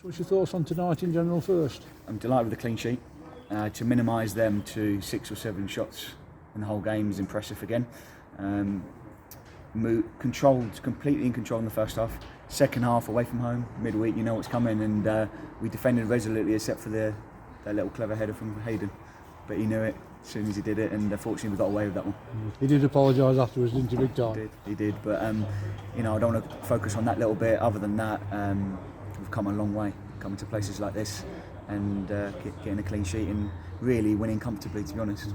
So what's your thoughts on tonight in general first? I'm delighted with the clean sheet. To minimise them to 6 or 7 shots in the whole game is impressive again. Completely in control in the first half. Second half, away from home, midweek, you know what's coming, and we defended resolutely except for that little clever header from Hayden. But he knew it as soon as he did it, and fortunately we got away with that one. He did apologise afterwards, didn't he, big time? He did, but I don't want to focus on that little bit. Other than that, we've come a long way, coming to places like this and getting a clean sheet and really winning comfortably, to be honest.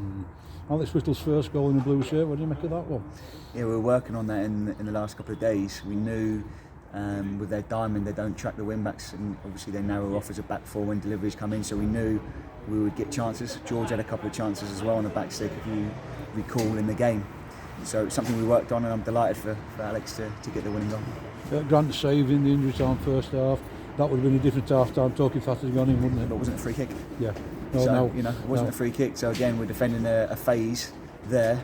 Alex Whittle's first goal in the blue shirt, what do you make of that one? Yeah, we were working on that in the last couple of days. We knew with their diamond they don't track the wing-backs, and obviously they narrow off as a back four when deliveries come in, so we knew we would get chances. George had a couple of chances as well on the back stick, if you recall, in the game. So it's something we worked on, and I'm delighted for Alex to get the winning goal. Grant saving the injury time first half. That would have been a different half time. Talking fast had gone in, wouldn't it? But it wasn't a free kick. Yeah. It wasn't a free kick. So again, we're defending a phase there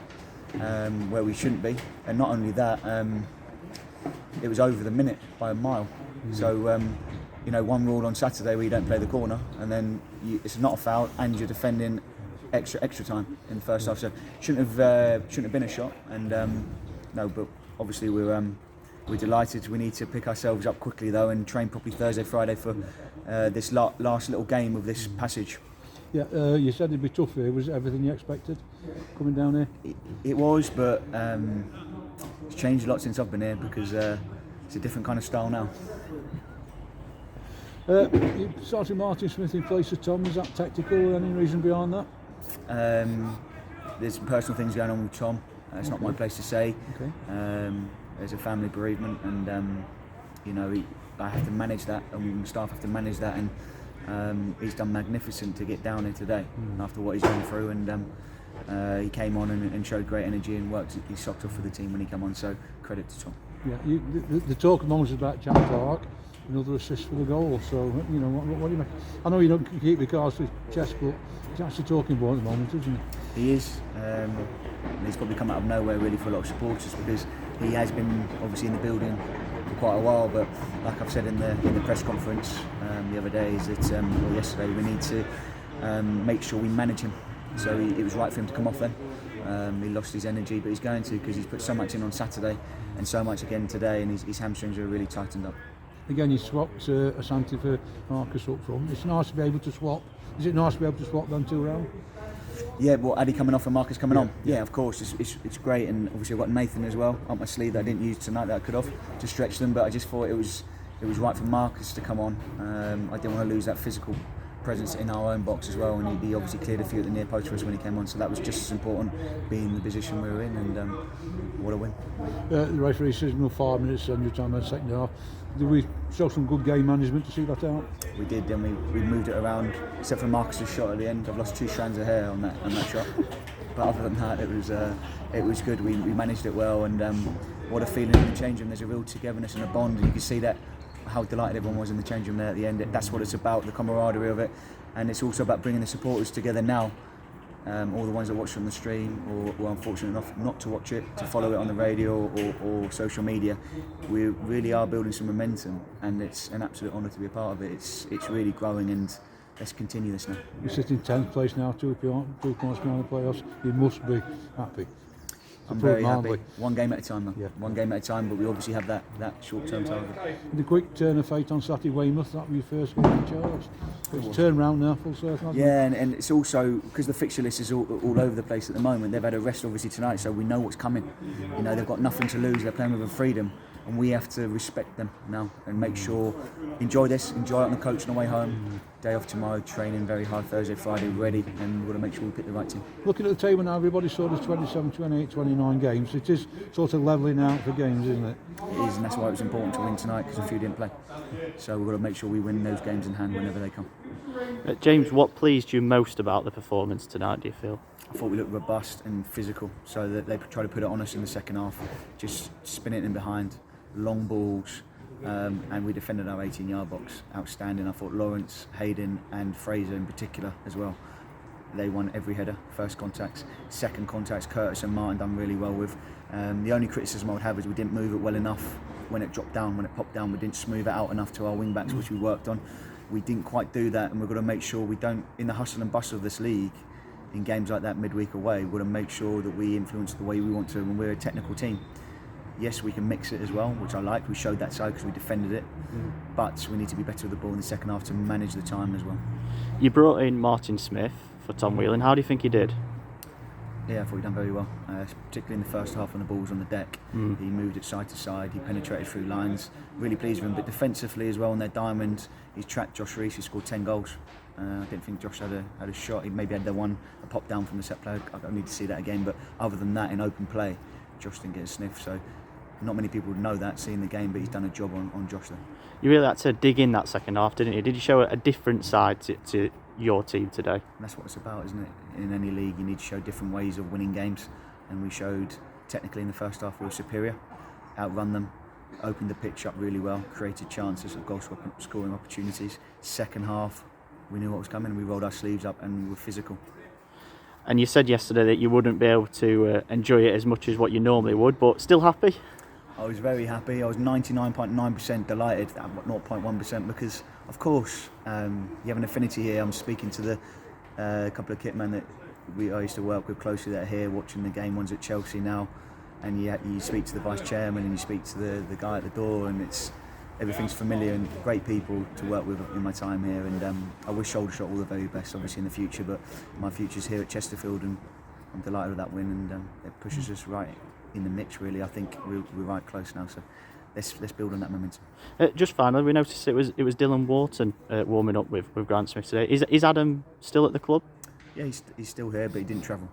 where we shouldn't be. And not only that, it was over the minute by a mile. So one rule on Saturday where you don't play the corner, and then it's not a foul, and you're defending extra time in the first half. So shouldn't have been a shot. And but obviously we're delighted. We need to pick ourselves up quickly though and train properly Thursday, Friday for this last little game of this passage. Yeah, you said it'd be tough here. Was it everything you expected coming down here? It was, but it's changed a lot since I've been here because it's a different kind of style now. You started Martin Smith in place of Tom. Is that tactical? Any reason behind that? There's some personal things going on with Tom. It's not my place to say. Okay. There's a family bereavement, and I have to manage that, and staff have to manage that, and he's done magnificent to get down here today after what he's gone through, and he came on and showed great energy and worked his socks off for the team when he came on, so credit to Tom. Yeah, the talk amongst is about Jack Clarke, another assist for the goal, so what do you make? I know you don't keep the cards to chest, but he's actually talking about at the moment, isn't he? He is. He's probably come out of nowhere really for a lot of supporters, because he has been obviously in the building for quite a while, but like I've said in the press conference the other day, or yesterday, we need to make sure we manage him. So it was right for him to come off then. He lost his energy, but he's going to, because he's put so much in on Saturday and so much again today, and his hamstrings are really tightened up. Again, you swapped Asante for Marcus up front. It's nice to be able to swap. Is it nice to be able to swap them two around? Yeah, well, Addy coming off and Marcus coming on. Yeah, of course, it's great, and obviously I've got Nathan as well up my sleeve that I didn't use tonight that I could have to stretch them, but I just thought it was right for Marcus to come on. I didn't want to lose that physical presence in our own box as well, and he obviously cleared a few at the near post for us when he came on, so that was just as important, being in the position we were in, and what a win. The referee says no 5 minutes on your time in the second half. Did we show some good game management to see that out? We did, and we moved it around, except for Marcus's shot at the end. I've lost 2 strands of hair on that shot, but other than that, it was good. We managed it well, and what a feeling in the change room. There's a real togetherness and a bond, and you can see that how delighted everyone was in the change room there at the end. That's what it's about, the camaraderie of it, and it's also about bringing the supporters together now. All the ones that watched on the stream, or were unfortunate enough not to watch it, to follow it on the radio or social media. We really are building some momentum, and it's an absolute honour to be a part of it. It's really growing, and let's continue this now. You're sitting 10th place now, 2 points behind the playoffs. You must be happy. I'm very happy. One game at a time, though. Yeah. One game at a time, but we obviously have that short-term target. The quick turn of fate on Saturday, Weymouth, that was your first game in charge. It's turned round now, full circle, hasn't it? Yeah, and it's also, because the fixture list is all over the place at the moment, they've had a rest obviously tonight, so we know what's coming. They've got nothing to lose, they're playing with a freedom, and we have to respect them now and make sure, enjoy it on the coach on the way home. Day off tomorrow, training very hard Thursday, Friday, ready, and we've got to make sure we pick the right team. Looking at the table now, everybody saw there's 27, 28, 29 games. It is sort of levelling out for games, isn't it? It is, and that's why it was important to win tonight, because a few didn't play. So we've got to make sure we win those games in hand whenever they come. James, what pleased you most about the performance tonight, do you feel? I thought we looked robust and physical, so that they tried to put it on us in the second half, just spin it in behind, long balls, and we defended our 18-yard box outstanding. I thought Lawrence, Hayden and Fraser in particular as well, they won every header. First contacts, second contacts, Curtis and Martin done really well with. The only criticism I would have is we didn't move it well enough when it dropped down, when it popped down. We didn't smooth it out enough to our wing backs, which we worked on. we didn't quite do that, and we've got to make sure we don't, in the hustle and bustle of this league, in games like that midweek away, we've got to make sure that we influence the way we want to when we're a technical team. Yes, we can mix it as well, which I liked. We showed that side because we defended it, but we need to be better with the ball in the second half to manage the time as well. You brought in Martin Smith for Tom Whelan. How do you think he did? Yeah, I thought he done very well, particularly in the first half when the ball was on the deck. He moved it side to side, he penetrated through lines. Really pleased with him, but defensively as well on their diamond, he's tracked Josh Reese, he scored 10 goals. I didn't think Josh had a shot. He maybe had a pop down from the set play. I don't need to see that again, but other than that, in open play, Josh didn't get a sniff. So not many people would know that, seeing the game, but he's done a job on Josh there. You really had to dig in that second half, didn't you? Did you show a different side to your team today? And that's what it's about, isn't it? In any league, you need to show different ways of winning games, and we showed technically in the first half we were superior, outrun them, opened the pitch up really well, created chances of goal scoring opportunities. Second half, we knew what was coming, we rolled our sleeves up and we were physical. And you said yesterday that you wouldn't be able to enjoy it as much as what you normally would, but still happy? I was very happy. I was 99.9% delighted at 0.1% because, of course, you have an affinity here. I'm speaking to the couple of kitmen that I used to work with closely that are here watching the game. One's at Chelsea now, and you speak to the vice chairman and you speak to the guy at the door, and everything's familiar and great people to work with in my time here. And I wish Aldershot all the very best, obviously, in the future. But my future's here at Chesterfield, and I'm delighted with that win, and it pushes us right in the mix, really. I think we're right close now, so let's build on that momentum. Just finally, we noticed it was Dylan Wharton warming up with Grant Smith today. Is Adam still at the club? Yeah, he's still here, but he didn't travel.